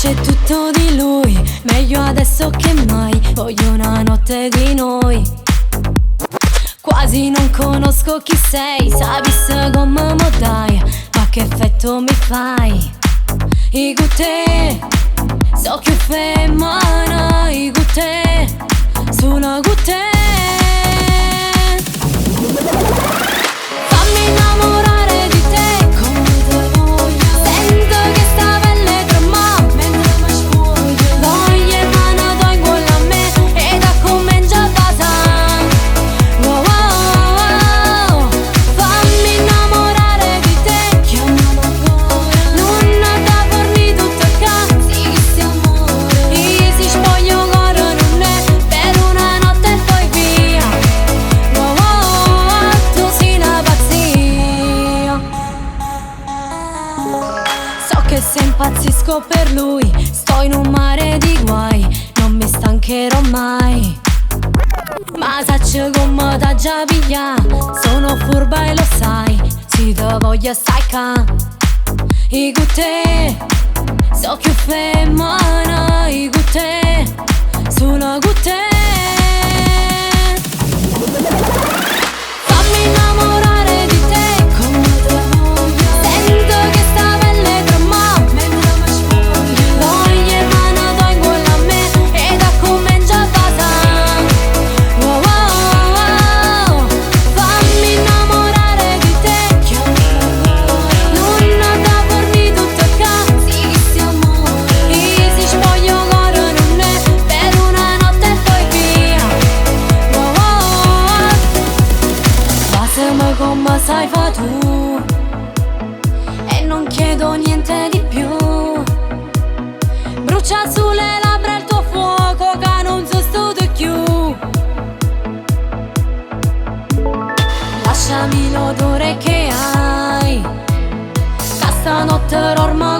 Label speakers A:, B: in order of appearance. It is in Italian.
A: C'è tutto di lui, meglio adesso che mai. Voglio una notte di noi. Quasi non conosco chi sei, sapesse come mo dai, ma che effetto mi fai. I gutte, so che femmina, i gutte, sulla gutte. Fammi innamorare di te come te voglio. Sento che sta pelle trema mentre mi sfoglio. Voglio mano do in cuore a me e da comincia a passare. Wow, wow, wow. Fammi innamorare di te, chiamami ancora. Non da forni tutto qua, sì che siamo amore. E si spoglio cuore non è per una notte e poi via. Wow, wow, wow, tu sei una pazzia. So che se impazzisco per lui, sto in un mare di guai, non mi stancherò mai. Ma sacci come t'ha già piglia, sono furba e lo sai, si te voglio stacca. I gutte, so che femmina, i gutte, sulla gutte. Fammi innamorare di te come te voglio. Sento che sta pelle trema mentre mi sfoglio. Voglio mano do in cuore a me e da comincia a passare. Wow, wow, wow. Fammi innamorare di te, chiamami ancora. Non da forni tutto qua, sì che siamo amore. E si spoglio cuore non è per una notte e poi via. Wow, wow, wow. Passami come sai fa tu e non chiedo niente di più. Brucia sulle labbra il tuo fuoco che non so studio più. Lasciami l'odore che hai, che stanotte ormai